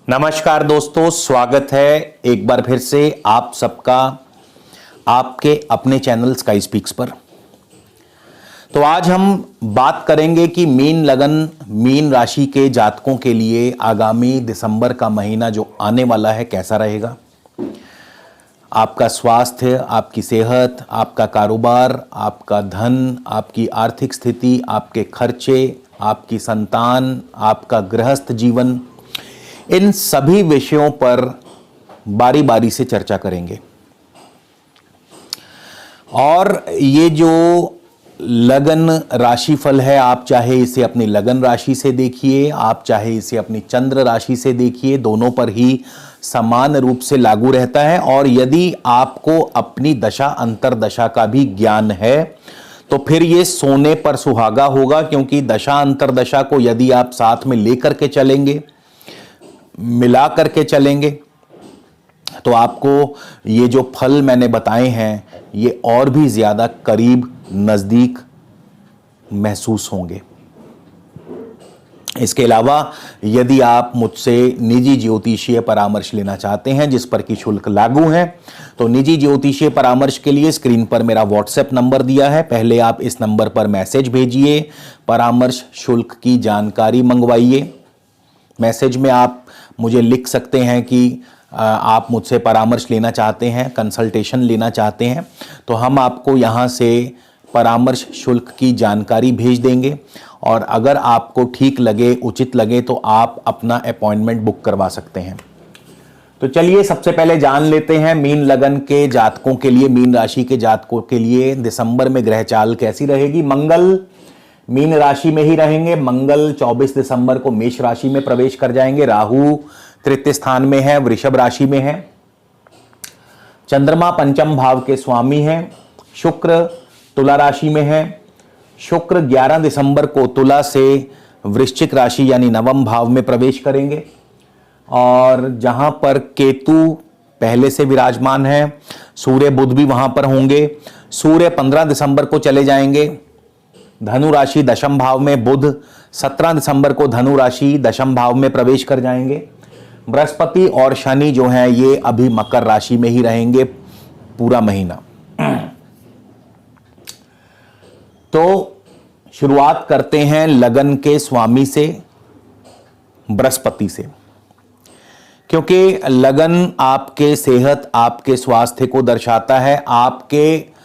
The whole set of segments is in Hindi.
नमस्कार दोस्तों, स्वागत है एक बार फिर से आप सबका आपके अपने चैनल स्काई स्पीक्स पर। तो आज हम बात करेंगे कि मीन लगन मीन राशि के जातकों के लिए आगामी दिसंबर का महीना जो आने वाला है कैसा रहेगा। आपका स्वास्थ्य, आपकी सेहत, आपका कारोबार, आपका धन, आपकी आर्थिक स्थिति, आपके खर्चे, आपकी संतान, आपका गृहस्थ जीवन, इन सभी विषयों पर बारी बारी से चर्चा करेंगे। और ये जो लगन राशिफल है, आप चाहे इसे अपनी लगन राशि से देखिए, आप चाहे इसे अपनी चंद्र राशि से देखिए, दोनों पर ही समान रूप से लागू रहता है। और यदि आपको अपनी दशा अंतरदशा का भी ज्ञान है तो फिर ये सोने पर सुहागा होगा, क्योंकि दशा अंतरदशा को यदि आप साथ में लेकर के चलेंगे, मिला करके चलेंगे, तो आपको ये जो फल मैंने बताए हैं ये और भी ज्यादा करीब नजदीक महसूस होंगे। इसके अलावा यदि आप मुझसे निजी ज्योतिषीय परामर्श लेना चाहते हैं जिस पर कि शुल्क लागू है, तो निजी ज्योतिषीय परामर्श के लिए स्क्रीन पर मेरा व्हाट्सएप नंबर दिया है। पहले आप इस नंबर पर मैसेज भेजिए, परामर्श शुल्क की जानकारी मंगवाइए। मैसेज में आप मुझे लिख सकते हैं कि आप मुझसे परामर्श लेना चाहते हैं, कंसल्टेशन लेना चाहते हैं, तो हम आपको यहाँ से परामर्श शुल्क की जानकारी भेज देंगे। और अगर आपको ठीक लगे, उचित लगे, तो आप अपना अपॉइंटमेंट बुक करवा सकते हैं। तो चलिए सबसे पहले जान लेते हैं मीन लगन के जातकों के लिए, मीन राशि के जातकों के लिए दिसंबर में ग्रह चाल कैसी रहेगी। मंगल मीन राशि में ही रहेंगे। मंगल 24 दिसंबर को मेष राशि में प्रवेश कर जाएंगे। राहु तृतीय स्थान में है, वृषभ राशि में है। चंद्रमा पंचम भाव के स्वामी हैं। शुक्र तुला राशि में है। शुक्र 11 दिसंबर को तुला से वृश्चिक राशि यानी नवम भाव में प्रवेश करेंगे। और जहां पर केतु पहले से विराजमान है, सूर्य बुध भी वहां पर होंगे। सूर्य 15 दिसंबर को चले जाएंगे धनु राशि दशम भाव में। बुध 17 दिसंबर को धनु राशि दशम भाव में प्रवेश कर जाएंगे। बृहस्पति और शनि जो हैं ये अभी मकर राशि में ही रहेंगे पूरा महीना। तो शुरुआत करते हैं लगन के स्वामी से, बृहस्पति से, क्योंकि लगन आपके सेहत, आपके स्वास्थ्य को दर्शाता है, आपके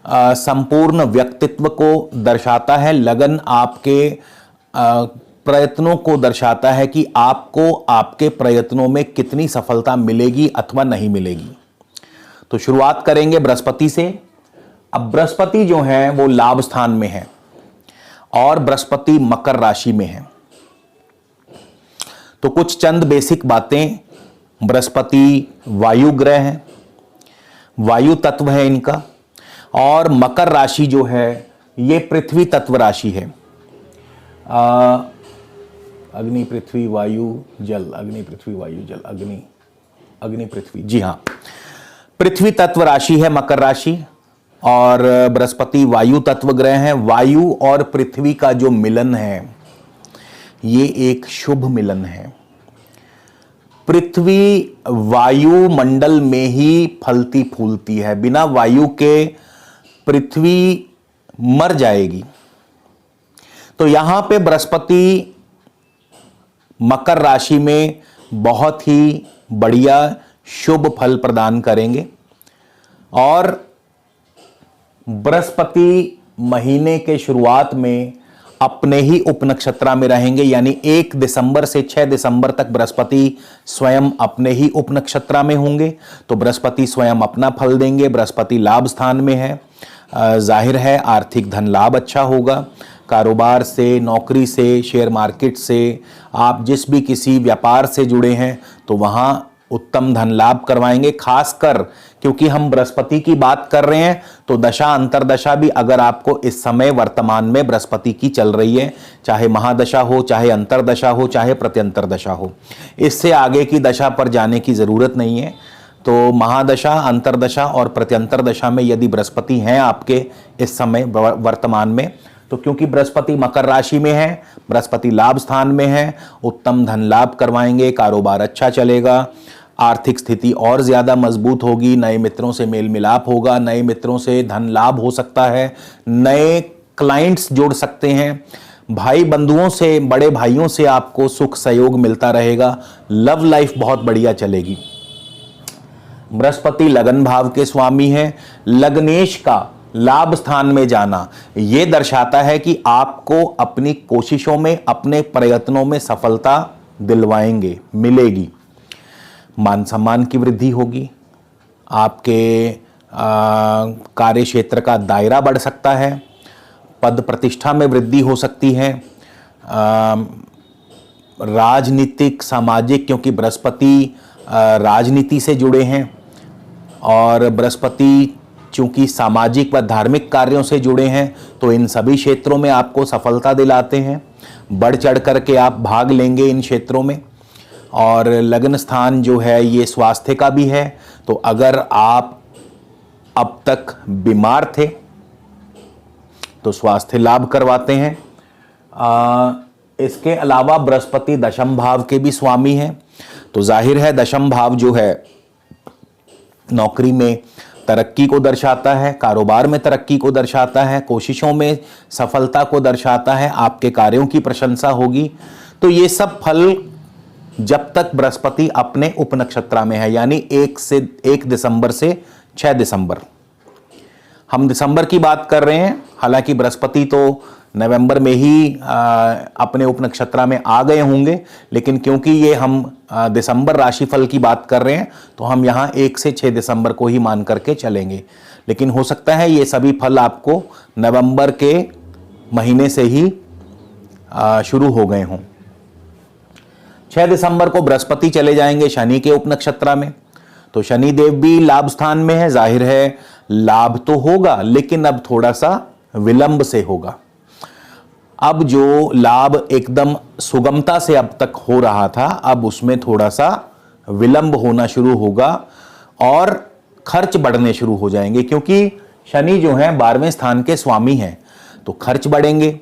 संपूर्ण व्यक्तित्व को दर्शाता है। लगन आपके प्रयत्नों को दर्शाता है कि आपको आपके प्रयत्नों में कितनी सफलता मिलेगी अथवा नहीं मिलेगी। तो शुरुआत करेंगे बृहस्पति से। अब बृहस्पति जो है वो लाभ स्थान में है और बृहस्पति मकर राशि में है। तो कुछ चंद बेसिक बातें। बृहस्पति वायु ग्रह है, वायु तत्व है इनका। और मकर राशि जो है ये पृथ्वी तत्व राशि है। अग्नि पृथ्वी वायु जल, अग्नि पृथ्वी वायु जल, अग्नि अग्नि पृथ्वी, जी हाँ, पृथ्वी तत्व राशि है मकर राशि। और बृहस्पति वायु तत्व ग्रह है। वायु और पृथ्वी का जो मिलन है ये एक शुभ मिलन है। पृथ्वी वायु मंडल में ही फलती फूलती है, बिना वायु के पृथ्वी मर जाएगी। तो यहां पे बृहस्पति मकर राशि में बहुत ही बढ़िया शुभ फल प्रदान करेंगे। और बृहस्पति महीने के शुरुआत में अपने ही उपनक्षत्रा में रहेंगे, यानी 1 दिसंबर से 6 दिसंबर तक बृहस्पति स्वयं अपने ही उपनक्षत्रा में होंगे। तो बृहस्पति स्वयं अपना फल देंगे। बृहस्पति लाभ स्थान में है। जाहिर है आर्थिक धन लाभ अच्छा होगा। कारोबार से, नौकरी से, शेयर मार्केट से, आप जिस भी किसी व्यापार से जुड़े हैं तो वहां उत्तम धन लाभ करवाएंगे। खासकर क्योंकि हम बृहस्पति की बात कर रहे हैं तो दशा अंतरदशा भी अगर आपको इस समय वर्तमान में बृहस्पति की चल रही है, चाहे महादशा हो, चाहे अंतरदशा हो, चाहे प्रत्यंतर दशा हो, इससे आगे की दशा पर जाने की जरूरत नहीं है। तो महादशा, अंतरदशा और प्रत्यंतर दशा में यदि बृहस्पति हैं आपके इस समय वर्तमान में, तो क्योंकि बृहस्पति मकर राशि में है, बृहस्पति लाभ स्थान में है, उत्तम धन लाभ करवाएंगे, कारोबार अच्छा चलेगा, आर्थिक स्थिति और ज्यादा मजबूत होगी, नए मित्रों से मेल मिलाप होगा, नए मित्रों से धन लाभ हो सकता है, नए क्लाइंट्स जुड़ सकते हैं, भाई बंधुओं से, बड़े भाइयों से आपको सुख सहयोग मिलता रहेगा, लव लाइफ बहुत बढ़िया चलेगी। बृहस्पति लगन भाव के स्वामी हैं, लग्नेश का लाभ स्थान में जाना यह दर्शाता है कि आपको अपनी कोशिशों में, अपने प्रयत्नों में सफलता दिलवाएंगे, मिलेगी। मान सम्मान की वृद्धि होगी, आपके कार्य क्षेत्र का दायरा बढ़ सकता है, पद प्रतिष्ठा में वृद्धि हो सकती है, राजनीतिक सामाजिक, क्योंकि बृहस्पति राजनीति से जुड़े हैं और बृहस्पति चूंकि सामाजिक व धार्मिक कार्यों से जुड़े हैं, तो इन सभी क्षेत्रों में आपको सफलता दिलाते हैं, बढ़ चढ़ करके आप भाग लेंगे इन क्षेत्रों में। और लग्न स्थान जो है ये स्वास्थ्य का भी है, तो अगर आप अब तक बीमार थे तो स्वास्थ्य लाभ करवाते हैं। इसके अलावा बृहस्पति दशम भाव के भी स्वामी हैं, तो जाहिर है दशम भाव जो है नौकरी में तरक्की को दर्शाता है, कारोबार में तरक्की को दर्शाता है, कोशिशों में सफलता को दर्शाता है, आपके कार्यों की प्रशंसा होगी। तो ये सब फल जब तक बृहस्पति अपने उपनक्षत्र में है, यानी 1 दिसंबर से 6 दिसंबर। हम दिसंबर की बात कर रहे हैं, हालांकि बृहस्पति तो नवंबर में ही अपने उपनक्षत्र में आ गए होंगे, लेकिन क्योंकि ये हम दिसंबर राशिफल की बात कर रहे हैं तो हम यहाँ 1 से 6 दिसंबर को ही मान करके चलेंगे। लेकिन हो सकता है ये सभी फल आपको नवंबर के महीने से ही शुरू हो गए हों। 6 दिसंबर को बृहस्पति चले जाएंगे शनि के उपनक्षत्र में, तो शनि देव भी लाभ स्थान में है। जाहिर है लाभ तो होगा, लेकिन अब थोड़ा सा विलंब से होगा। अब जो लाभ एकदम सुगमता से अब तक हो रहा था, अब उसमें थोड़ा सा विलंब होना शुरू होगा और खर्च बढ़ने शुरू हो जाएंगे, क्योंकि शनि जो है 12वें स्थान के स्वामी हैं, तो खर्च बढ़ेंगे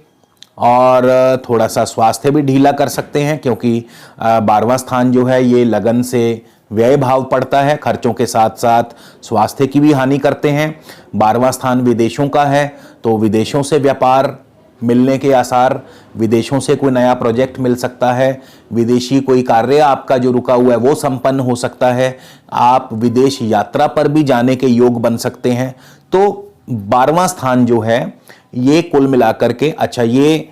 और थोड़ा सा स्वास्थ्य भी ढीला कर सकते हैं, क्योंकि 12वां स्थान जो है ये लगन से व्यय भाव पड़ता है, खर्चों के साथ साथ स्वास्थ्य की भी हानि करते हैं। 12वां स्थान विदेशों का है, तो विदेशों से व्यापार मिलने के आसार, विदेशों से कोई नया प्रोजेक्ट मिल सकता है, विदेशी कोई कार्य आपका जो रुका हुआ है वो संपन्न हो सकता है, आप विदेश यात्रा पर भी जाने के योग बन सकते हैं। तो 12वां स्थान जो है ये कुल मिलाकर के अच्छा, ये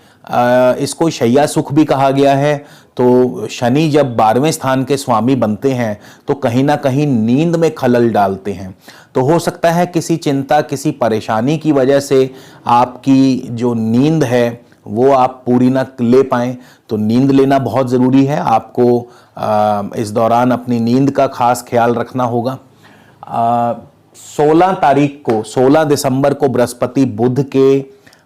इसको शैया सुख भी कहा गया है। तो शनि जब 12वें स्थान के स्वामी बनते हैं तो कहीं ना कहीं नींद में खलल डालते हैं, तो हो सकता है किसी चिंता, किसी परेशानी की वजह से आपकी जो नींद है वो आप पूरी ना ले पाएं। तो नींद लेना बहुत ज़रूरी है, आपको इस दौरान अपनी नींद का खास ख्याल रखना होगा। 16 दिसंबर को बृहस्पति बुध के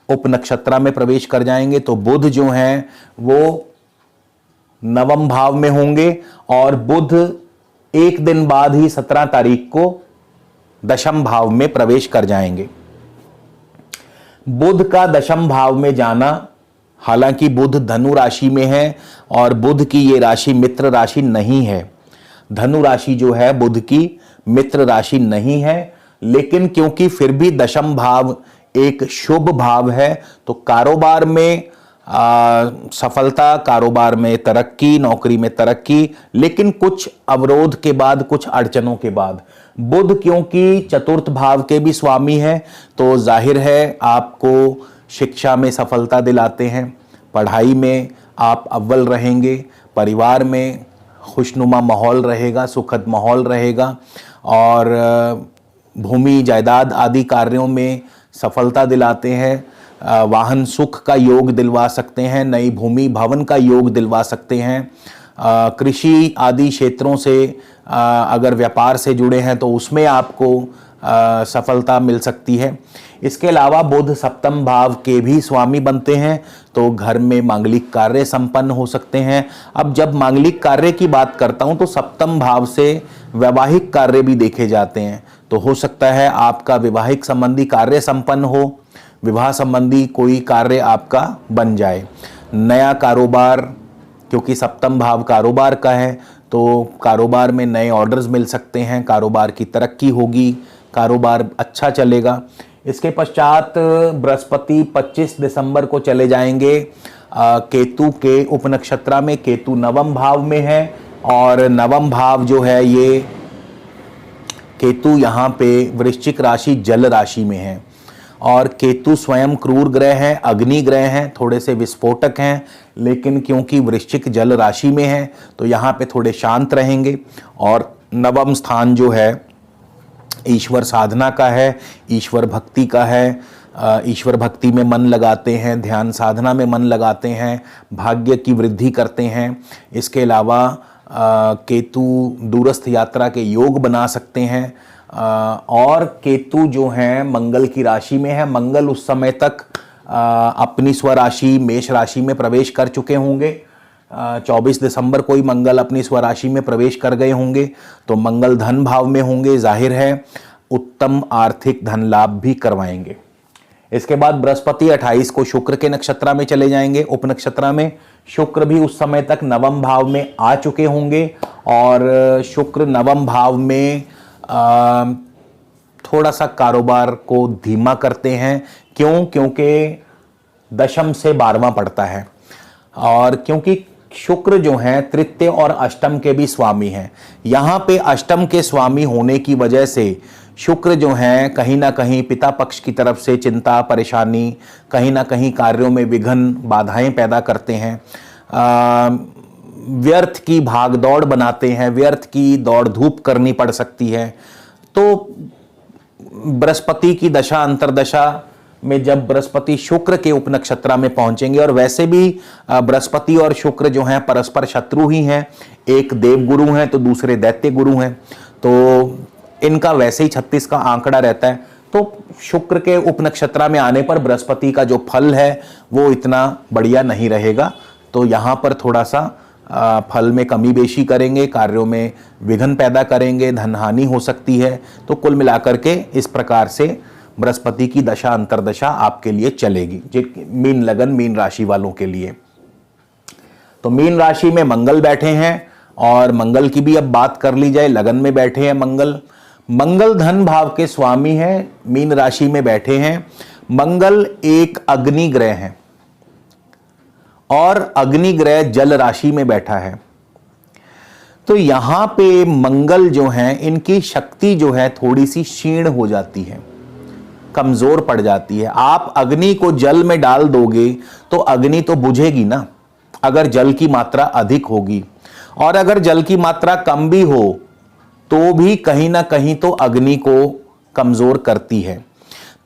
उपनक्षत्र में प्रवेश कर जाएंगे, तो बुध जो हैं वो नवम भाव में होंगे और बुध एक दिन बाद ही 17 तारीख को दशम भाव में प्रवेश कर जाएंगे। बुध का दशम भाव में जाना, हालांकि बुध धनु राशि में है और बुध की ये राशि मित्र राशि नहीं है, धनु राशि जो है बुध की मित्र राशि नहीं है, लेकिन क्योंकि फिर भी दशम भाव एक शुभ भाव है, तो कारोबार में सफलता, कारोबार में तरक्की, नौकरी में तरक्की, लेकिन कुछ अवरोध के बाद, कुछ अड़चनों के बाद। बुध क्योंकि चतुर्थ भाव के भी स्वामी है, तो जाहिर है आपको शिक्षा में सफलता दिलाते हैं, पढ़ाई में आप अव्वल रहेंगे, परिवार में खुशनुमा माहौल रहेगा, सुखद माहौल रहेगा और भूमि जायदाद आदि कार्यों में सफलता दिलाते हैं, वाहन सुख का योग दिलवा सकते हैं, नई भूमि भवन का योग दिलवा सकते हैं, कृषि आदि क्षेत्रों से अगर व्यापार से जुड़े हैं तो उसमें आपको सफलता मिल सकती है। इसके अलावा बुध सप्तम भाव के भी स्वामी बनते हैं, तो घर में मांगलिक कार्य संपन्न हो सकते हैं। अब जब मांगलिक कार्य की बात करता हूं तो सप्तम भाव से वैवाहिक कार्य भी देखे जाते हैं, तो हो सकता है आपका विवाहिक संबंधी कार्य संपन्न हो, विवाह संबंधी कोई कार्य आपका बन जाए। नया कारोबार, क्योंकि सप्तम भाव कारोबार का है, तो कारोबार में नए ऑर्डर्स मिल सकते हैं, कारोबार की तरक्की होगी, कारोबार अच्छा चलेगा। इसके पश्चात बृहस्पति 25 दिसंबर को चले जाएंगे केतु के उपनक्षत्रा में। केतु नवम भाव में है और नवम भाव जो है ये केतु यहाँ पे वृश्चिक राशि जल राशि में है और केतु स्वयं क्रूर ग्रह है, अग्नि ग्रह हैं, थोड़े से विस्फोटक हैं, लेकिन क्योंकि वृश्चिक जल राशि में है तो यहाँ पे थोड़े शांत रहेंगे। और नवम स्थान जो है ईश्वर साधना का है, ईश्वर भक्ति का है, ईश्वर भक्ति में मन लगाते हैं, ध्यान साधना में मन लगाते हैं, भाग्य की वृद्धि करते हैं। इसके अलावा केतु दूरस्थ यात्रा के योग बना सकते हैं और केतु जो हैं मंगल की राशि में है। मंगल उस समय तक अपनी स्वराशि मेष राशि में प्रवेश कर चुके होंगे। 24 दिसंबर को ही मंगल अपनी स्वराशि में प्रवेश कर गए होंगे, तो मंगल धन भाव में होंगे, जाहिर है उत्तम आर्थिक धन लाभ भी करवाएंगे। इसके बाद बृहस्पति 28 को शुक्र के नक्षत्रा में चले जाएंगे, उपनक्षत्रा में। शुक्र भी उस समय तक नवम भाव में आ चुके होंगे और शुक्र नवम भाव में थोड़ा सा कारोबार को धीमा करते हैं। क्यों? क्योंकि दशम से 12वां पड़ता है और क्योंकि शुक्र जो हैं तृतीय और अष्टम के भी स्वामी हैं। यहाँ पे अष्टम के स्वामी होने की वजह से शुक्र जो हैं कहीं ना कहीं पिता पक्ष की तरफ से चिंता परेशानी, कहीं ना कहीं कार्यों में विघ्न बाधाएं पैदा करते हैं, व्यर्थ की भागदौड़ बनाते हैं, व्यर्थ की दौड़ धूप करनी पड़ सकती है। तो बृहस्पति की दशा अंतरदशा में जब बृहस्पति शुक्र के उपनक्षत्रा में पहुंचेंगे, और वैसे भी बृहस्पति और शुक्र जो हैं परस्पर शत्रु ही हैं, एक देव गुरु हैं तो दूसरे दैत्य गुरु हैं, तो इनका वैसे ही 36 का आंकड़ा रहता है। तो शुक्र के उपनक्षत्रा में आने पर बृहस्पति का जो फल है वो इतना बढ़िया नहीं रहेगा, तो यहाँ पर थोड़ा सा फल में कमी बेशी करेंगे, कार्यों में विघ्न पैदा करेंगे, धन हानि हो सकती है। तो कुल मिलाकर के इस प्रकार से बृहस्पति की दशा अंतरदशा आपके लिए चलेगी, मीन लगन मीन राशि वालों के लिए। तो मीन राशि में मंगल बैठे हैं और मंगल की भी अब बात कर ली जाए। लगन में बैठे हैं मंगल, मंगल धन भाव के स्वामी हैं, मीन राशि में बैठे हैं। मंगल एक अग्नि ग्रह है और अग्नि ग्रह जल राशि में बैठा है, तो यहां पे मंगल जो हैं इनकी शक्ति जो है थोड़ी सी क्षीण हो जाती है, कमजोर पड़ जाती है। आप अग्नि को जल में डाल दोगे तो अग्नि तो बुझेगी ना, अगर जल की मात्रा अधिक होगी, और अगर जल की मात्रा कम भी हो तो भी कहीं ना कहीं तो अग्नि को कमजोर करती है।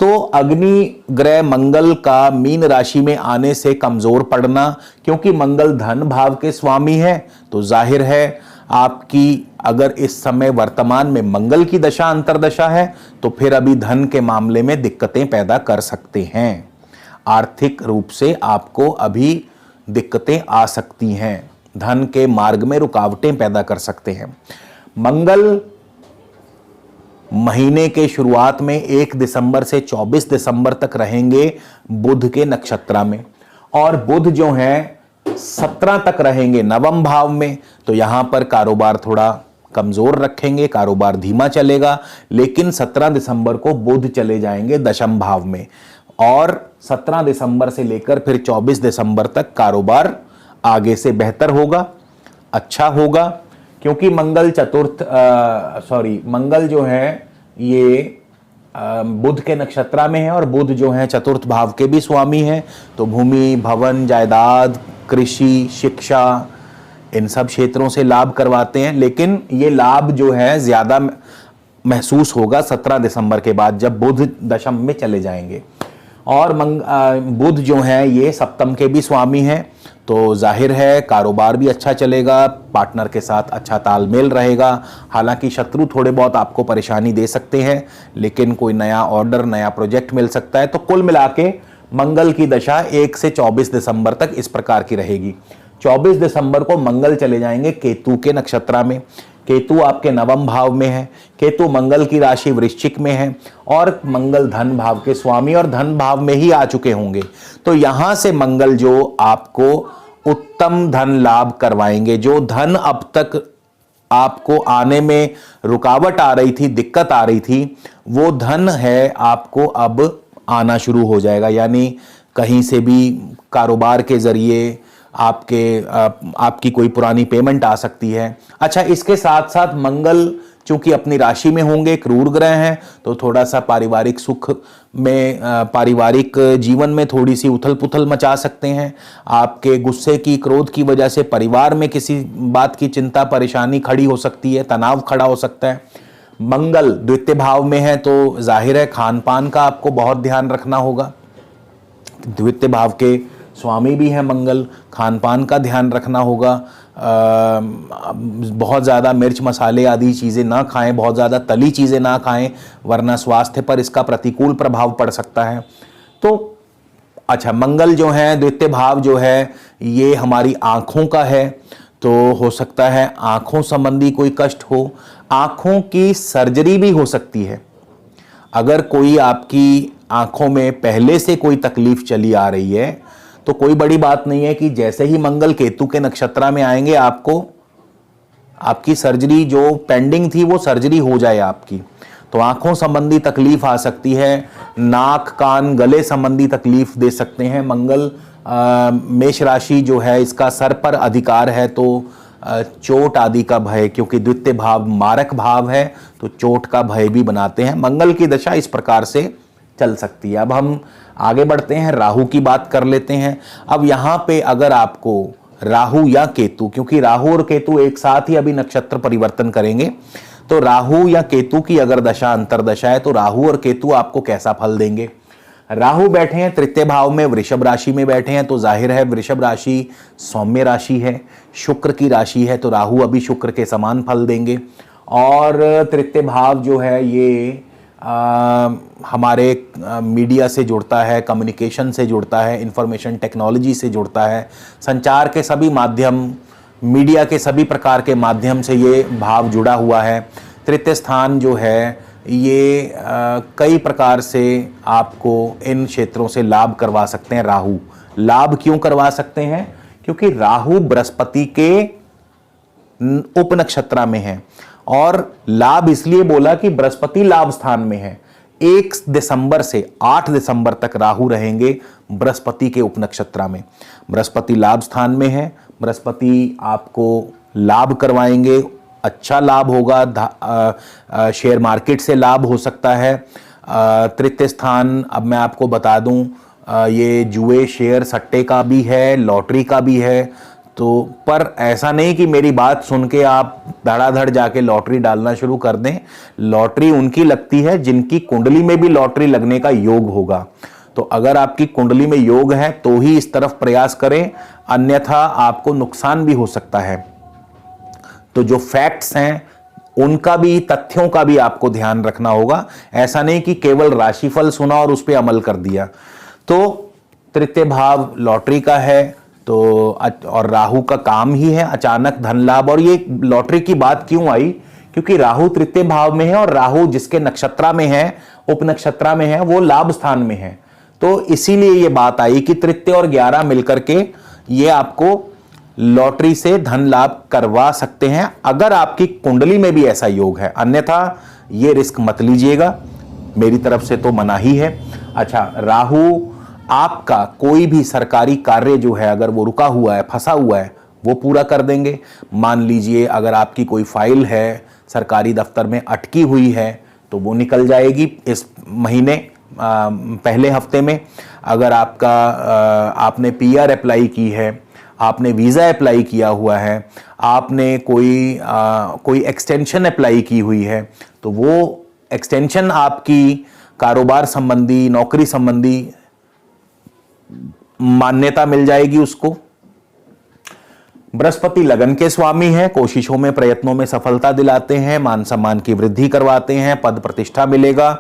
तो अग्नि ग्रह मंगल का मीन राशि में आने से कमजोर पड़ना, क्योंकि मंगल धन भाव के स्वामी है, तो जाहिर है आपकी अगर इस समय वर्तमान में मंगल की दशा अंतरदशा है तो फिर अभी धन के मामले में दिक्कतें पैदा कर सकते हैं। आर्थिक रूप से आपको अभी दिक्कतें आ सकती हैं, धन के मार्ग में रुकावटें पैदा कर सकते हैं। मंगल महीने के शुरुआत में 1 दिसंबर से 24 दिसंबर तक रहेंगे बुध के नक्षत्रा में, और बुध जो हैं 17 तक रहेंगे नवम भाव में, तो यहां पर कारोबार थोड़ा कमजोर रखेंगे, कारोबार धीमा चलेगा। लेकिन 17 दिसंबर को बुध चले जाएंगे दशम भाव में, और 17 दिसंबर से लेकर फिर 24 दिसंबर तक कारोबार आगे से बेहतर होगा, अच्छा होगा, क्योंकि मंगल मंगल जो है ये बुध के नक्षत्रा में है, और बुध जो है चतुर्थ भाव के भी स्वामी हैं। तो भूमि भवन जायदाद कृषि शिक्षा इन सब क्षेत्रों से लाभ करवाते हैं, लेकिन ये लाभ जो है ज्यादा महसूस होगा 17 दिसंबर के बाद, जब बुध दशम में चले जाएंगे। और बुध जो है ये सप्तम के भी स्वामी हैं, तो जाहिर है कारोबार भी अच्छा चलेगा, पार्टनर के साथ अच्छा तालमेल रहेगा। हालांकि शत्रु थोड़े बहुत आपको परेशानी दे सकते हैं, लेकिन कोई नया ऑर्डर नया प्रोजेक्ट मिल सकता है। तो कुल मिला के मंगल की दशा 1 से 24 दिसंबर तक इस प्रकार की रहेगी। 24 दिसंबर को मंगल चले जाएंगे केतु के नक्षत्रा में। केतु आपके नवम भाव में है, केतु मंगल की राशि वृश्चिक में है और मंगल धन भाव के स्वामी और धन भाव में ही आ चुके होंगे। तो यहां से मंगल जो आपको उत्तम धन लाभ करवाएंगे। जो धन अब तक आपको आने में रुकावट आ रही थी, दिक्कत आ रही थी, वो धन है आपको अब आना शुरू हो जाएगा। यानी कहीं से भी कारोबार के जरिए आपकी कोई पुरानी पेमेंट आ सकती है। अच्छा, इसके साथ साथ मंगल चूंकि अपनी राशि में होंगे, क्रूर ग्रह हैं, तो थोड़ा सा पारिवारिक सुख में, पारिवारिक जीवन में थोड़ी सी उथल पुथल मचा सकते हैं। आपके गुस्से की, क्रोध की वजह से परिवार में किसी बात की चिंता परेशानी खड़ी हो सकती है, तनाव खड़ा हो सकता है। मंगल द्वितीय भाव में है तो जाहिर है खान पान का आपको बहुत ध्यान रखना होगा। द्वितीय भाव के स्वामी भी है मंगल, खान पान का ध्यान रखना होगा। बहुत ज़्यादा मिर्च मसाले आदि चीज़ें ना खाएं, बहुत ज़्यादा तली चीज़ें ना खाएं, वरना स्वास्थ्य पर इसका प्रतिकूल प्रभाव पड़ सकता है। तो अच्छा, मंगल जो है द्वितीय भाव जो है ये हमारी आँखों का है, तो हो सकता है आँखों संबंधी कोई कष्ट हो, आँखों की सर्जरी भी हो सकती है। अगर कोई आपकी आँखों में पहले से कोई तकलीफ चली आ रही है तो कोई बड़ी बात नहीं है कि जैसे ही मंगल केतु के नक्षत्र में आएंगे आपकी सर्जरी जो पेंडिंग थी वो सर्जरी हो जाए आपकी। तो आंखों संबंधी तकलीफ आ सकती है, नाक कान गले संबंधी तकलीफ दे सकते हैं। मंगल मेष राशि जो है इसका सर पर अधिकार है, तो चोट आदि का भय, क्योंकि द्वितीय भाव मारक भाव है तो चोट का भय भी बनाते हैं। मंगल की दशा इस प्रकार से चल सकती है। अब हम आगे बढ़ते हैं, राहु की बात कर लेते हैं। अब यहाँ पे अगर आपको राहु या केतु, क्योंकि राहु और केतु एक साथ ही अभी नक्षत्र परिवर्तन करेंगे, तो राहु या केतु की अगर दशा अंतरदशा है तो राहु और केतु आपको कैसा फल देंगे। राहु बैठे हैं तृतीय भाव में, वृषभ राशि में बैठे हैं, तो जाहिर है वृषभ राशि सौम्य राशि है, शुक्र की राशि है, तो राहु अभी शुक्र के समान फल देंगे। और तृतीय भाव जो है ये हमारे मीडिया से जुड़ता है, कम्युनिकेशन से जुड़ता है, इंफॉर्मेशन टेक्नोलॉजी से जुड़ता है, संचार के सभी माध्यम, मीडिया के सभी प्रकार के माध्यम से ये भाव जुड़ा हुआ है। तृतीय स्थान जो है ये कई प्रकार से आपको इन क्षेत्रों से लाभ करवा सकते हैं। राहु लाभ क्यों करवा सकते हैं? क्योंकि राहु बृहस्पति के उपनक्षत्र में है, और लाभ इसलिए बोला कि बृहस्पति लाभ स्थान में है। 1 दिसंबर से 8 दिसंबर तक राहु रहेंगे बृहस्पति के उपनक्षत्र में। बृहस्पति लाभ स्थान में है, बृहस्पति आपको लाभ करवाएंगे, अच्छा लाभ होगा, शेयर मार्केट से लाभ हो सकता है। तृतीय स्थान अब मैं आपको बता दूं, ये जुए शेयर सट्टे का भी है, लॉटरी का भी है। तो पर ऐसा नहीं कि मेरी बात सुन के आप धड़ाधड़ जाके लॉटरी डालना शुरू कर दें। लॉटरी उनकी लगती है जिनकी कुंडली में भी लॉटरी लगने का योग होगा। तो अगर आपकी कुंडली में योग है तो ही इस तरफ प्रयास करें, अन्यथा आपको नुकसान भी हो सकता है। तो जो फैक्ट्स हैं उनका भी, तथ्यों का भी आपको ध्यान रखना होगा। ऐसा नहीं कि केवल राशिफल सुना और उस पर अमल कर दिया। तो तृतीय भाव लॉटरी का है, तो और राहु का काम ही है अचानक धन लाभ। और ये लॉटरी की बात क्यों आई? क्योंकि राहु तृतीय भाव में है और राहु जिसके नक्षत्र में है, उपनक्षत्र में है, वो लाभ स्थान में है। तो इसीलिए ये बात आई कि तृतीय और 11 मिलकर के ये आपको लॉटरी से धन लाभ करवा सकते हैं, अगर आपकी कुंडली में भी ऐसा योग है। अन्यथा ये रिस्क मत लीजिएगा, मेरी तरफ से तो मना ही है। अच्छा, राहु आपका कोई भी सरकारी कार्य जो है अगर वो रुका हुआ है, फंसा हुआ है, वो पूरा कर देंगे। मान लीजिए अगर आपकी कोई फाइल है सरकारी दफ्तर में अटकी हुई है तो वो निकल जाएगी इस महीने पहले हफ्ते में। अगर आपने PR अप्लाई की है, आपने वीज़ा अप्लाई किया हुआ है, आपने कोई एक्सटेंशन अप्लाई की हुई है, तो वो एक्सटेंशन आपकी कारोबार संबंधी, नौकरी संबंधी मान्यता मिल जाएगी उसको। बृहस्पति लगन के स्वामी हैं, कोशिशों में, प्रयत्नों में सफलता दिलाते हैं, मान सम्मान की वृद्धि करवाते हैं, पद प्रतिष्ठा मिलेगा।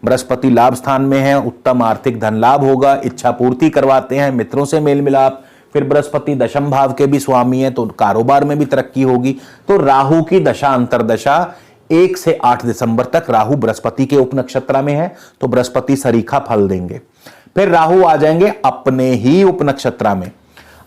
बृहस्पति लाभ स्थान में है, उत्तम आर्थिक धन लाभ होगा, इच्छा पूर्ति करवाते हैं, मित्रों से मेल मिलाप, फिर बृहस्पति दशम भाव के भी स्वामी है, तो कारोबार में भी तरक्की होगी। तो राहु की दशा अंतरदशा 1 से 8 दिसंबर तक राहु बृहस्पति के उपनक्षत्र में है, तो बृहस्पति सरीखा फल देंगे। फिर राहु आ जाएंगे अपने ही उपनक्षत्र में।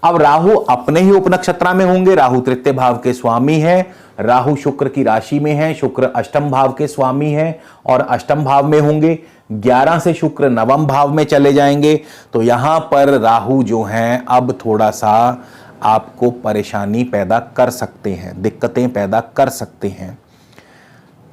अब राहु अपने ही उपनक्षत्र में होंगे, राहु तृतीय भाव के स्वामी है, राहु शुक्र की राशि में है, शुक्र अष्टम भाव के स्वामी है और अष्टम भाव में होंगे। 11 से शुक्र नवम भाव में चले जाएंगे, तो यहां पर राहु जो हैं अब थोड़ा सा आपको परेशानी पैदा कर सकते हैं, दिक्कतें पैदा कर सकते हैं।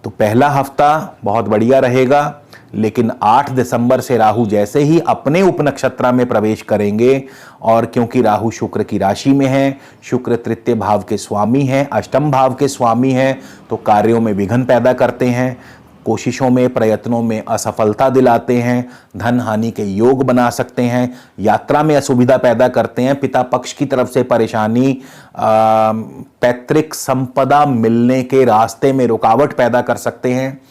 तो पहला हफ्ता बहुत बढ़िया रहेगा, लेकिन 8 दिसंबर से राहु जैसे ही अपने उपनक्षत्र में प्रवेश करेंगे, और क्योंकि राहु शुक्र की राशि में है, शुक्र तृतीय भाव के स्वामी हैं, अष्टम भाव के स्वामी हैं, तो कार्यों में विघ्न पैदा करते हैं, कोशिशों में प्रयत्नों में असफलता दिलाते हैं, धन हानि के योग बना सकते हैं, यात्रा में असुविधा पैदा करते हैं, पिता पक्ष की तरफ से परेशानी, पैतृक संपदा मिलने के रास्ते में रुकावट पैदा कर सकते हैं।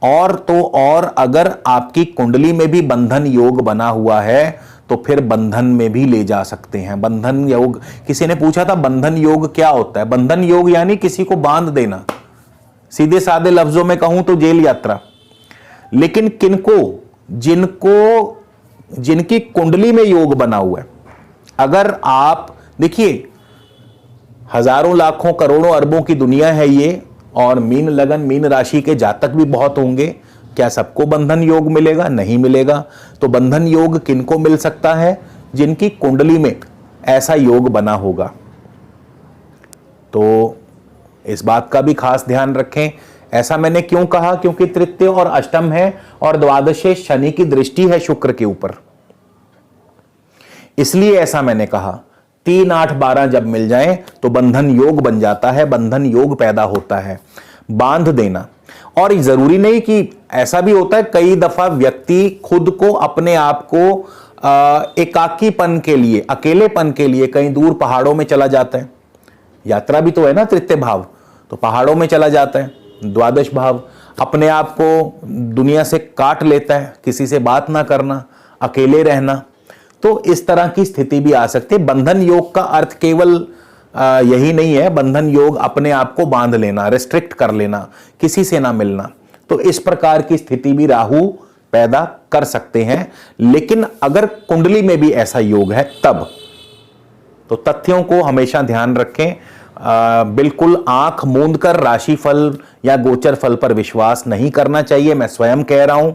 और तो और अगर आपकी कुंडली में भी बंधन योग बना हुआ है तो फिर बंधन में भी ले जा सकते हैं। बंधन योग, किसी ने पूछा था बंधन योग क्या होता है? बंधन योग यानी किसी को बांध देना, सीधे साधे लफ्जों में कहूं तो जेल यात्रा। लेकिन किनको, जिनकी कुंडली में योग बना हुआ है, अगर आप देखिए हजारों लाखों करोड़ों अरबों की दुनिया है ये, और मीन लगन मीन राशि के जातक भी बहुत होंगे, क्या सबको बंधन योग मिलेगा? नहीं मिलेगा। तो बंधन योग किनको मिल सकता है? जिनकी कुंडली में ऐसा योग बना होगा। तो इस बात का भी खास ध्यान रखें। ऐसा मैंने क्यों कहा? क्योंकि तृतीय और अष्टम है और द्वादशे शनि की दृष्टि है शुक्र के ऊपर, इसलिए ऐसा मैंने कहा। 3, 8, 12 जब मिल जाए तो बंधन योग बन जाता है, बंधन योग पैदा होता है, बांध देना। और जरूरी नहीं कि, ऐसा भी होता है कई दफा व्यक्ति खुद को, अपने आप को एकाकीपन के लिए, अकेलेपन के लिए कहीं दूर पहाड़ों में चला जाता है। यात्रा भी तो है ना तृतीय भाव, तो पहाड़ों में चला जाता है। द्वादश भाव अपने आप को दुनिया से काट लेता है, किसी से बात ना करना, अकेले रहना। तो इस तरह की स्थिति भी आ सकती है। बंधन योग का अर्थ केवल यही नहीं है, बंधन योग अपने आप को बांध लेना, रिस्ट्रिक्ट कर लेना, किसी से ना मिलना। तो इस प्रकार की स्थिति भी राहु पैदा कर सकते हैं। लेकिन अगर कुंडली में भी ऐसा योग है तब, तो तथ्यों को हमेशा ध्यान रखें। बिल्कुल आंख मूंद कर राशिफल या गोचर फल पर विश्वास नहीं करना चाहिए, मैं स्वयं कह रहा हूं,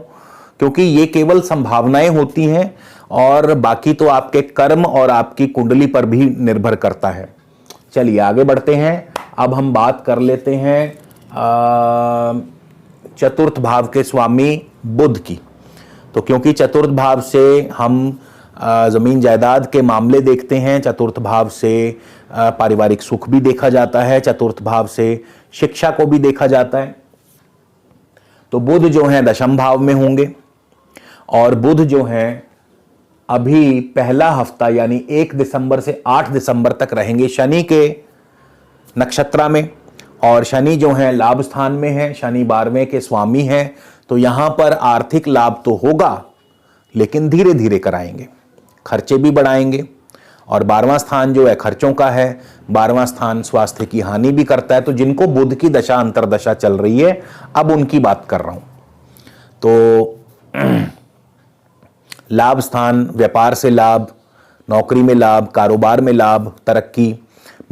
क्योंकि ये केवल संभावनाएं होती हैं और बाकी तो आपके कर्म और आपकी कुंडली पर भी निर्भर करता है। चलिए आगे बढ़ते हैं। अब हम बात कर लेते हैं चतुर्थ भाव के स्वामी बुध की। तो क्योंकि चतुर्थ भाव से हम जमीन जायदाद के मामले देखते हैं, चतुर्थ भाव से पारिवारिक सुख भी देखा जाता है, चतुर्थ भाव से शिक्षा को भी देखा जाता है। तो बुध जो है दशम भाव में होंगे, और बुध जो है अभी पहला हफ्ता यानी 1 दिसंबर से 8 दिसंबर तक रहेंगे शनि के नक्षत्र में। और शनि जो है लाभ स्थान में है, शनि 12वें के स्वामी हैं। तो यहां पर आर्थिक लाभ तो होगा, लेकिन धीरे धीरे कराएंगे, खर्चे भी बढ़ाएंगे। और 12वां स्थान जो है खर्चों का है, 12वां स्थान स्वास्थ्य की हानि भी करता है। तो जिनको बुध की दशा अंतरदशा चल रही है, अब उनकी बात कर रहा हूं। तो लाभ स्थान, व्यापार से लाभ, नौकरी में लाभ, कारोबार में लाभ, तरक्की,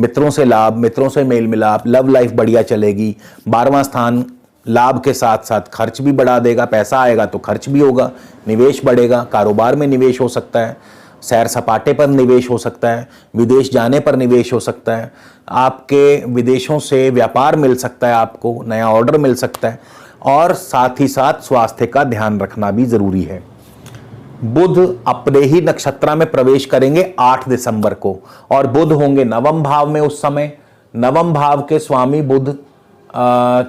मित्रों से लाभ, मित्रों से मेल मिलाप, लव लाइफ बढ़िया चलेगी। 12वां स्थान लाभ के साथ साथ खर्च भी बढ़ा देगा, पैसा आएगा तो खर्च भी होगा, निवेश बढ़ेगा, कारोबार में निवेश हो सकता है, सैर सपाटे पर निवेश हो सकता है, विदेश जाने पर निवेश हो सकता है, आपके विदेशों से व्यापार मिल सकता है, आपको नया ऑर्डर मिल सकता है। और साथ ही साथ स्वास्थ्य का ध्यान रखना भी जरूरी है। बुध अपने ही नक्षत्र में प्रवेश करेंगे 8 दिसंबर को, और बुध होंगे नवम भाव में उस समय। नवम भाव के स्वामी बुध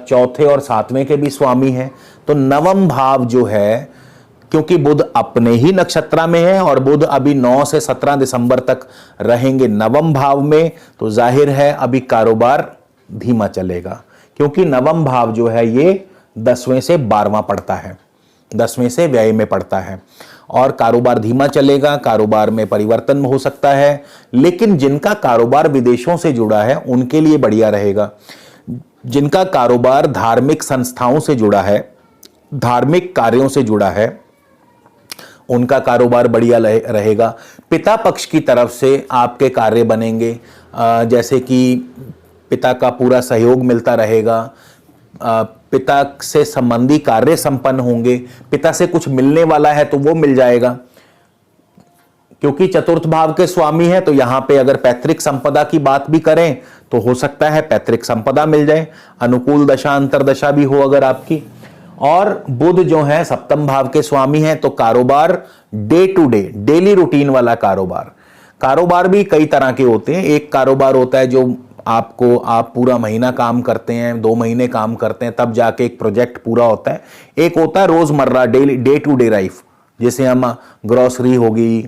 चौथे और 7वें के भी स्वामी हैं। तो नवम भाव जो है, क्योंकि बुध अपने ही नक्षत्र में है और बुध अभी 9 से 17 दिसंबर तक रहेंगे नवम भाव में, तो जाहिर है अभी कारोबार धीमा चलेगा, क्योंकि नवम भाव जो है ये 10वें से 12वां पड़ता है, 10वें से व्यय में पड़ता है। और कारोबार धीमा चलेगा, कारोबार में परिवर्तन हो सकता है। लेकिन जिनका कारोबार विदेशों से जुड़ा है उनके लिए बढ़िया रहेगा। जिनका कारोबार धार्मिक संस्थाओं से जुड़ा है, धार्मिक कार्यों से जुड़ा है, उनका कारोबार बढ़िया रहेगा। पिता पक्ष की तरफ से आपके कार्य बनेंगे, जैसे कि पिता का पूरा सहयोग मिलता रहेगा, पिता से संबंधी कार्य संपन्न होंगे, पिता से कुछ मिलने वाला है तो वो मिल जाएगा, क्योंकि चतुर्थ भाव के स्वामी है। तो यहां पे अगर पैतृक संपदा की बात भी करें तो हो सकता है पैतृक संपदा मिल जाए, अनुकूल दशा अंतरदशा भी हो अगर आपकी। और बुध जो है सप्तम भाव के स्वामी है, तो कारोबार day to day, daily routine वाला कारोबार भी कई तरह के होते हैं। एक कारोबार होता है जो आप पूरा महीना काम करते हैं, 2 महीने काम करते हैं, तब जाके एक प्रोजेक्ट पूरा होता है। एक होता है रोजमर्रा डे टू डे लाइफ, जैसे हम ग्रोसरी होगी।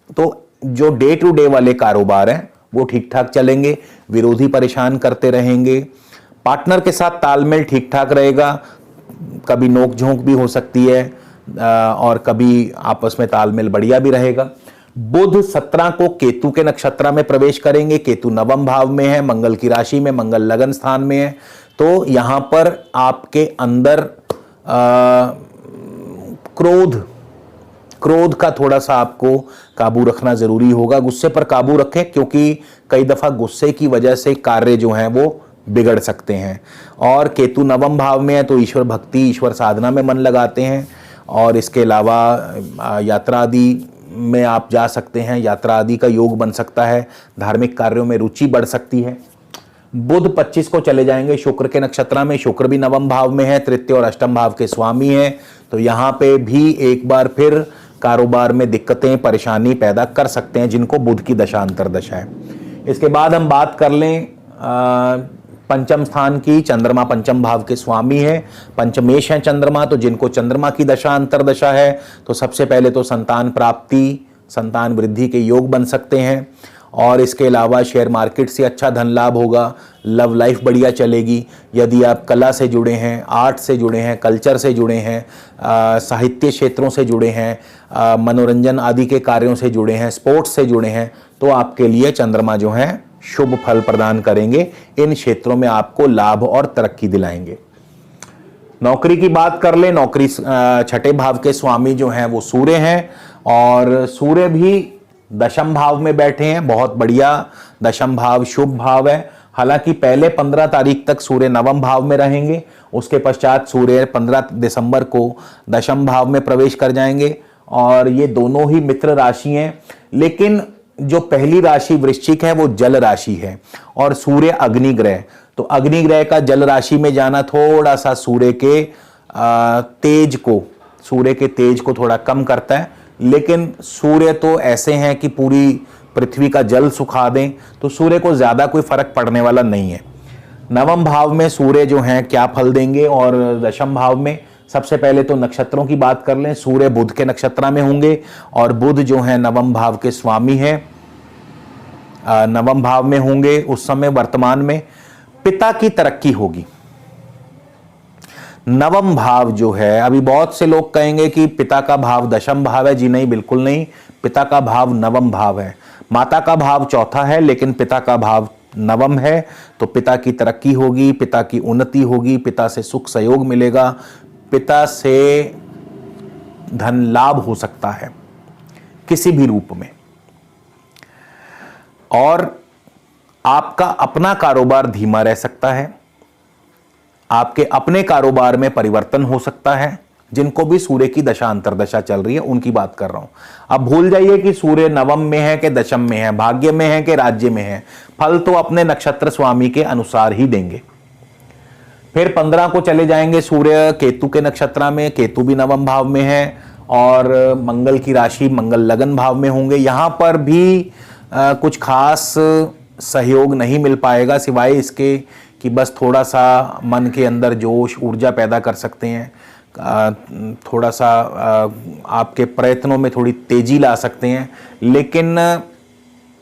तो जो डे टू डे वाले कारोबार हैं वो ठीक ठाक चलेंगे, विरोधी परेशान करते रहेंगे, पार्टनर के साथ तालमेल ठीक ठाक रहेगा, कभी नोक झोंक भी हो सकती है और कभी आपस में तालमेल बढ़िया भी रहेगा। बुध 17 को केतु के नक्षत्र में प्रवेश करेंगे। केतु नवम भाव में है, मंगल की राशि में, मंगल लगन स्थान में है। तो यहां पर आपके अंदर क्रोध का थोड़ा सा आपको काबू रखना जरूरी होगा। गुस्से पर काबू रखें, क्योंकि कई दफा गुस्से की वजह से कार्य जो हैं वो बिगड़ सकते हैं। और केतु नवम भाव में है तो ईश्वर भक्ति, ईश्वर साधना में मन लगाते हैं। और इसके अलावा यात्रा आदि में आप जा सकते हैं, यात्रा आदि का योग बन सकता है, धार्मिक कार्यों में रुचि बढ़ सकती है। बुध 25 को चले जाएंगे शुक्र के नक्षत्र में। शुक्र भी नवम भाव में है, तृतीय और अष्टम भाव के स्वामी है। तो यहाँ पे भी एक बार फिर कारोबार में दिक्कतें, परेशानी पैदा कर सकते हैं जिनको बुध की दशा अंतरदशा है। इसके बाद हम बात कर लें पंचम स्थान की। चंद्रमा पंचम भाव के स्वामी है, पंचमेश है चंद्रमा। तो जिनको चंद्रमा की दशा अंतरदशा है तो सबसे पहले तो संतान प्राप्ति, संतान वृद्धि के योग बन सकते हैं। और इसके अलावा शेयर मार्केट से अच्छा धन लाभ होगा, लव लाइफ बढ़िया चलेगी। यदि आप कला से जुड़े हैं, आर्ट से जुड़े हैं, कल्चर से जुड़े हैं, साहित्य क्षेत्रों से जुड़े हैं, मनोरंजन आदि के कार्यों से जुड़े हैं, स्पोर्ट्स से जुड़े हैं, तो आपके लिए चंद्रमा जो है शुभ फल प्रदान करेंगे। इन क्षेत्रों में आपको लाभ और तरक्की दिलाएंगे। नौकरी की बात कर ले, नौकरी छठे भाव के स्वामी जो हैं वो सूर्य हैं, और सूर्य भी दशम भाव में बैठे हैं। बहुत बढ़िया, दशम भाव शुभ भाव है। हालांकि पहले 15 तारीख तक सूर्य नवम भाव में रहेंगे, उसके पश्चात सूर्य 15 दिसंबर को दशम भाव में प्रवेश कर जाएंगे। और ये दोनों ही मित्र राशि हैं, लेकिन जो पहली राशि वृश्चिक है वो जल राशि है और सूर्य अग्नि ग्रह। तो अग्नि ग्रह का जल राशि में जाना थोड़ा सा सूर्य के तेज को थोड़ा कम करता है। लेकिन सूर्य तो ऐसे हैं कि पूरी पृथ्वी का जल सुखा दें, तो सूर्य को ज्यादा कोई फर्क पड़ने वाला नहीं है। नवम भाव में सूर्य जो हैं क्या फल देंगे, और दशम भाव में सबसे पहले तो नक्षत्रों की बात कर लें। सूर्य बुध के नक्षत्र में होंगे, और बुध जो है नवम भाव के स्वामी है, नवम भाव में होंगे। उस समय वर्तमान में पिता की तरक्की होगी। नवम भाव जो है, अभी बहुत से लोग कहेंगे कि पिता का भाव दशम भाव है। जी नहीं, बिल्कुल नहीं, पिता का भाव नवम भाव है। माता का भाव चौथा है, लेकिन पिता का भाव नवम है। तो पिता की तरक्की होगी, पिता की उन्नति होगी, पिता से सुख सहयोग मिलेगा, पिता से धन लाभ हो सकता है किसी भी रूप में। और आपका अपना कारोबार धीमा रह सकता है, आपके अपने कारोबार में परिवर्तन हो सकता है। जिनको भी सूर्य की दशा अंतरदशा चल रही है उनकी बात कर रहा हूं। अब भूल जाइए कि सूर्य नवम में है कि दशम में है, भाग्य में है कि राज्य में है। फल तो अपने नक्षत्र स्वामी के अनुसार ही देंगे। फिर 15 को चले जाएंगे सूर्य केतु के नक्षत्र में। केतु भी नवम भाव में है और मंगल की राशि मंगल लगन भाव में होंगे। यहां पर भी कुछ खास सहयोग नहीं मिल पाएगा, सिवाय इसके कि बस थोड़ा सा मन के अंदर जोश ऊर्जा पैदा कर सकते हैं, थोड़ा सा आपके प्रयत्नों में थोड़ी तेजी ला सकते हैं, लेकिन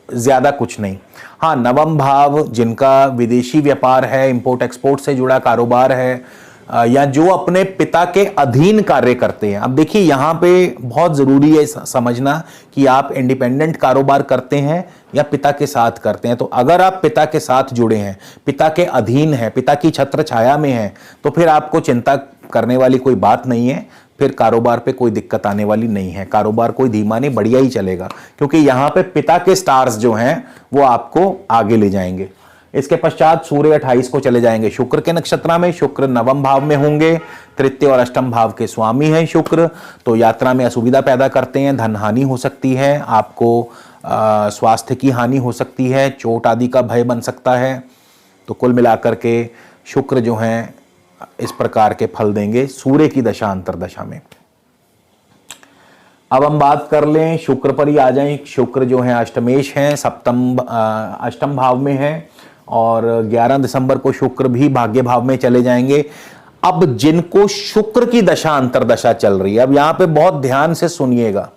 ज़्यादा कुछ नहीं। हाँ, नवम भाव जिनका विदेशी व्यापार है, इंपोर्ट एक्सपोर्ट से जुड़ा कारोबार है, या जो अपने पिता के अधीन कार्य करते हैं। अब देखिए यहां पे बहुत जरूरी है समझना कि आप इंडिपेंडेंट कारोबार करते हैं या पिता के साथ करते हैं। तो अगर आप पिता के साथ जुड़े हैं, पिता के अधीन हैं, पिता की छत्र छाया में हैं, तो फिर आपको चिंता करने वाली कोई बात नहीं है, फिर कारोबार पे कोई दिक्कत आने वाली नहीं है। कारोबार कोई धीमा नहीं, बढ़िया ही चलेगा, क्योंकि यहां पे पिता के स्टार्स जो हैं वो आपको आगे ले जाएंगे। इसके पश्चात सूर्य 28 को चले जाएंगे शुक्र के नक्षत्र में। शुक्र नवम भाव में होंगे, तृतीय और अष्टम भाव के स्वामी हैं शुक्र, तो यात्रा में असुविधा पैदा करते हैं, धन हानि हो सकती है, आपको स्वास्थ्य की हानि हो सकती है, चोट आदि का भय बन सकता है। तो कुल मिलाकर के शुक्र जो हैं इस प्रकार के फल देंगे सूर्य की दशा अंतरदशा में। अब हम बात कर लें शुक्र पर ही आ जाएं। शुक्र जो है अष्टमेश हैं, अष्टम भाव में है, और 11 दिसंबर को शुक्र भी भाग्य भाव में चले जाएंगे। अब जिनको शुक्र की दशा अंतरदशा चल रही है, अब यहां पे बहुत ध्यान से सुनिएगा,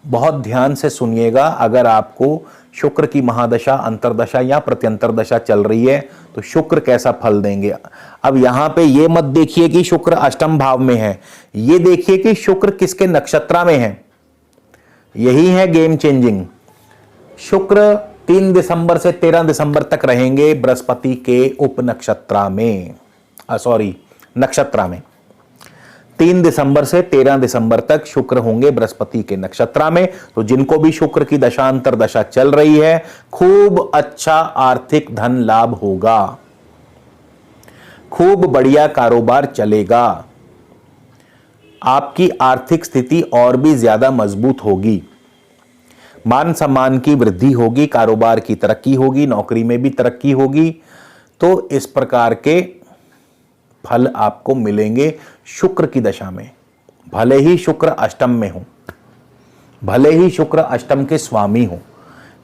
बहुत ध्यान से सुनिएगा। अगर आपको शुक्र की महादशा, अंतरदशा या प्रत्यंतर दशा चल रही है तो शुक्र कैसा फल देंगे। अब यहां पे ये मत देखिए कि शुक्र अष्टम भाव में है, ये देखिए कि शुक्र किसके नक्षत्र में है। यही है गेम चेंजिंग। शुक्र 3 दिसंबर से 13 दिसंबर तक रहेंगे बृहस्पति के उप नक्षत्र में, नक्षत्र में। 3 दिसंबर से 13 दिसंबर तक शुक्र होंगे बृहस्पति के नक्षत्र में। तो जिनको भी शुक्र की दशांतर दशा चल रही है, खूब अच्छा आर्थिक धन लाभ होगा, खूब बढ़िया कारोबार चलेगा, आपकी आर्थिक स्थिति और भी ज्यादा मजबूत होगी, मान सम्मान की वृद्धि होगी, कारोबार की तरक्की होगी, नौकरी में भी तरक्की होगी। तो इस प्रकार के फल आपको मिलेंगे शुक्र की दशा में। भले ही शुक्र अष्टम में हो, भले ही शुक्र अष्टम के स्वामी हो,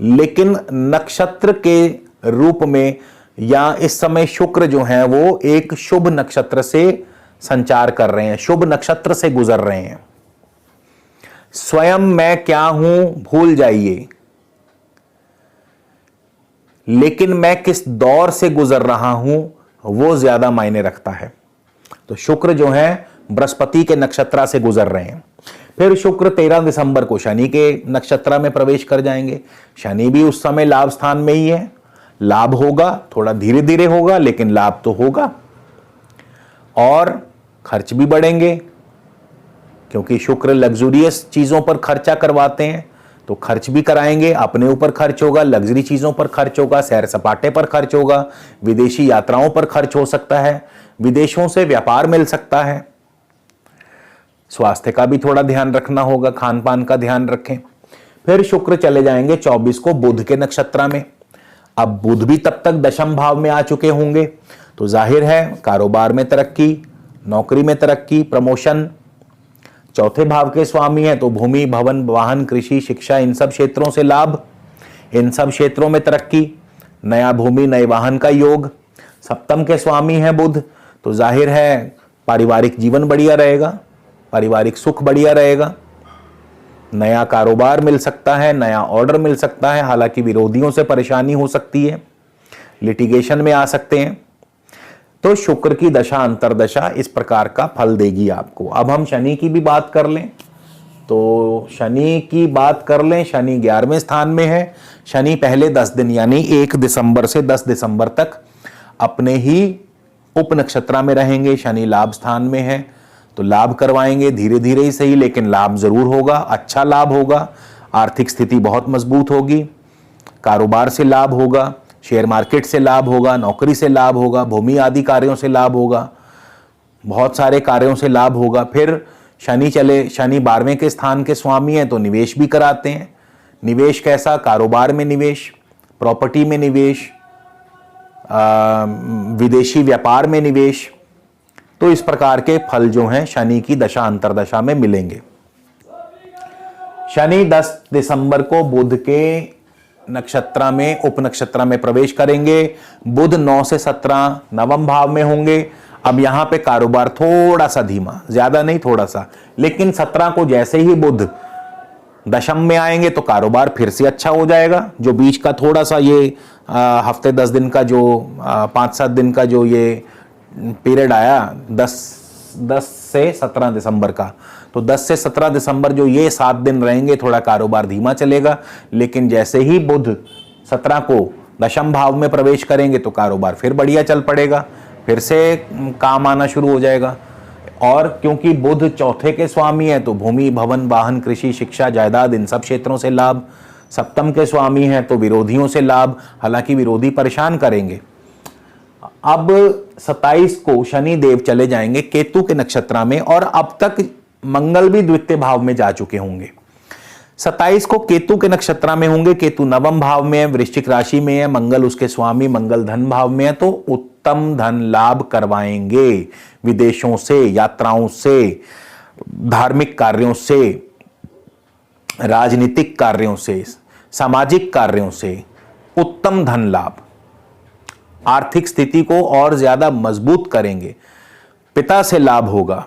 लेकिन नक्षत्र के रूप में या इस समय शुक्र जो है वो एक शुभ नक्षत्र से संचार कर रहे हैं, शुभ नक्षत्र से गुजर रहे हैं। स्वयं मैं क्या हूं भूल जाइए, लेकिन मैं किस दौर से गुजर रहा हूं वो ज्यादा मायने रखता है। तो शुक्र जो है बृहस्पति के नक्षत्र से गुजर रहे हैं। फिर शुक्र 13 दिसंबर को शनि के नक्षत्र में प्रवेश कर जाएंगे। शनि भी उस समय लाभ स्थान में ही है, लाभ होगा, थोड़ा धीरे धीरे होगा लेकिन लाभ तो होगा। और खर्च भी बढ़ेंगे, क्योंकि शुक्र लग्जूरियस चीजों पर खर्चा करवाते हैं, तो खर्च भी कराएंगे, अपने ऊपर खर्च होगा, लग्जरी चीजों पर खर्च होगा, सैर सपाटे पर खर्च होगा, विदेशी यात्राओं पर खर्च हो सकता है, विदेशों से व्यापार मिल सकता है। स्वास्थ्य का भी थोड़ा ध्यान रखना होगा, खान पान का ध्यान रखें। फिर शुक्र चले जाएंगे 24 को बुध के नक्षत्र में। अब बुध भी तब तक दशम भाव में आ चुके होंगे, तो जाहिर है कारोबार में तरक्की, नौकरी में तरक्की, प्रमोशन। चौथे भाव के स्वामी हैं, तो भूमि, भवन, वाहन, कृषि, शिक्षा, इन सब क्षेत्रों से लाभ, इन सब क्षेत्रों में तरक्की, नया भूमि, नए वाहन का योग। सप्तम के स्वामी हैं बुध, तो जाहिर है पारिवारिक जीवन बढ़िया रहेगा, पारिवारिक सुख बढ़िया रहेगा, नया कारोबार मिल सकता है, नया ऑर्डर मिल सकता है। हालांकि विरोधियों से परेशानी हो सकती है, लिटिगेशन में आ सकते हैं। तो शुक्र की दशा अंतरदशा इस प्रकार का फल देगी आपको। अब हम शनि की भी बात कर लें, तो शनि की बात कर लें। शनि 11वें स्थान में है। शनि पहले 10 दिन यानी 1 दिसंबर से 10 दिसंबर तक अपने ही उप नक्षत्र में रहेंगे। शनि लाभ स्थान में है, तो लाभ करवाएंगे, धीरे धीरे ही सही लेकिन लाभ जरूर होगा, अच्छा लाभ होगा। आर्थिक स्थिति बहुत मजबूत होगी, कारोबार से लाभ होगा, शेयर मार्केट से लाभ होगा, नौकरी से लाभ होगा, भूमि आदि कार्यों से लाभ होगा, बहुत सारे कार्यों से लाभ होगा। फिर शनि 12वें के स्थान के स्वामी हैं, तो निवेश भी कराते हैं। निवेश कैसा? कारोबार में निवेश, प्रॉपर्टी में निवेश, विदेशी व्यापार में निवेश। तो इस प्रकार के फल जो हैं शनि की दशा अंतरदशा में मिलेंगे। शनि 10 दिसंबर को बुध के नक्षत्र में, उप नक्षत्र में प्रवेश करेंगे। बुध 9 से 17 नवम भाव में होंगे। अब यहां पे कारोबार थोड़ा सा धीमा, ज्यादा नहीं थोड़ा सा, लेकिन 17 को जैसे ही बुध दशम में आएंगे तो कारोबार फिर से अच्छा हो जाएगा। जो बीच का थोड़ा सा ये हफ्ते 10 दिन का जो 5-7 दिन का जो ये पीरियड आया 10 से 17 दिसंबर का, तो 10 से 17 दिसंबर जो ये 7 दिन रहेंगे थोड़ा कारोबार धीमा चलेगा, लेकिन जैसे ही बुध 17 को दशम भाव में प्रवेश करेंगे तो कारोबार फिर बढ़िया चल पड़ेगा, फिर से काम आना शुरू हो जाएगा। और क्योंकि बुध चौथे के स्वामी है तो भूमि, भवन, वाहन, कृषि, शिक्षा, जायदाद इन सब क्षेत्रों से लाभ। सप्तम के स्वामी हैं तो विरोधियों से लाभ, हालांकि विरोधी परेशान करेंगे। अब 27 को शनि देव चले जाएंगे केतु के नक्षत्र में, और अब तक मंगल भी द्वितीय भाव में जा चुके होंगे। 27 को केतु के नक्षत्र में होंगे, केतु नवम भाव में है, वृश्चिक राशि में है, मंगल उसके स्वामी, मंगल धन भाव में है, तो उत्तम धन लाभ करवाएंगे विदेशों से, यात्राओं से, धार्मिक कार्यों से, राजनीतिक कार्यों से, सामाजिक कार्यों से उत्तम धन लाभ। आर्थिक स्थिति को और ज्यादा मजबूत करेंगे। पिता से लाभ होगा,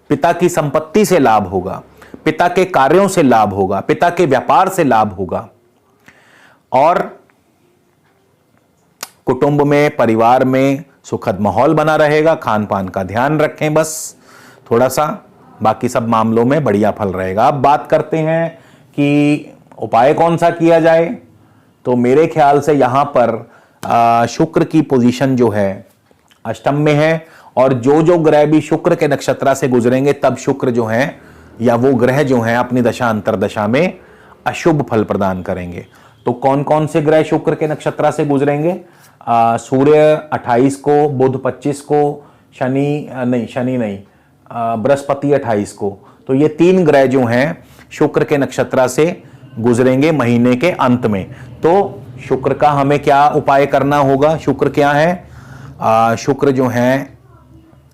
पिता की संपत्ति से लाभ होगा, पिता के कार्यों से लाभ होगा, पिता के व्यापार से लाभ होगा। और कुटुंब में, परिवार में सुखद माहौल बना रहेगा। खान पान का ध्यान रखें बस थोड़ा सा, बाकी सब मामलों में बढ़िया फल रहेगा। अब बात करते हैं कि उपाय कौन सा किया जाए, तो मेरे ख्याल से यहां पर शुक्र की पोजीशन जो है अष्टम में है, और जो ग्रह भी शुक्र के नक्षत्र से गुजरेंगे तब शुक्र जो है या वो ग्रह जो हैं अपनी दशा अंतरदशा में अशुभ फल प्रदान करेंगे। तो कौन कौन से ग्रह शुक्र के नक्षत्र से गुजरेंगे? सूर्य 28 को, बुध 25 को, बृहस्पति 28 को। तो ये 3 ग्रह जो हैं शुक्र के नक्षत्र से गुजरेंगे महीने के अंत में। तो शुक्र का हमें क्या उपाय करना होगा? शुक्र क्या है? शुक्र जो है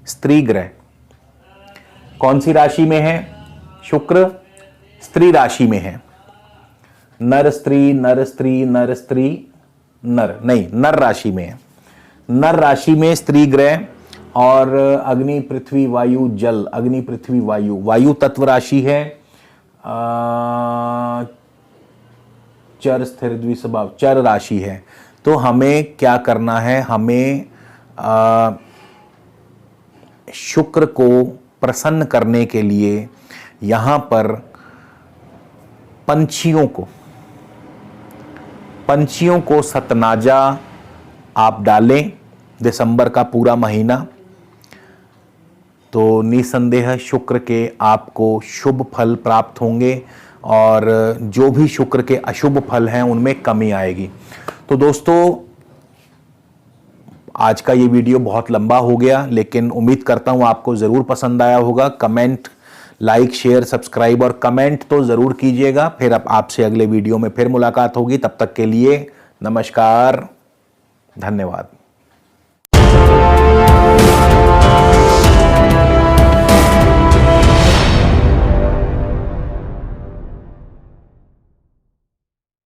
स्त्री ग्रह। कौन सी राशि में है? शुक्र स्त्री राशि में है। नर स्त्री, नर स्त्री, नर स्त्री, नर राशि में है। नर राशि में स्त्री ग्रह, और अग्नि, पृथ्वी, वायु, जल, अग्नि, पृथ्वी, वायु, वायु तत्व राशि है। चर, स्थिर, द्विस्वभाव, चर राशि है। तो हमें क्या करना है? हमें शुक्र को प्रसन्न करने के लिए यहां पर पंछियों को सतनाजा आप डालें दिसंबर का पूरा महीना, तो निसंदेह शुक्र के आपको शुभ फल प्राप्त होंगे, और जो भी शुक्र के अशुभ फल हैं उनमें कमी आएगी। तो दोस्तों, आज का ये वीडियो बहुत लंबा हो गया, लेकिन उम्मीद करता हूं आपको ज़रूर पसंद आया होगा। कमेंट, लाइक, शेयर, सब्सक्राइब और कमेंट तो ज़रूर कीजिएगा। फिर अब आपसे अगले वीडियो में फिर मुलाकात होगी। तब तक के लिए नमस्कार, धन्यवाद।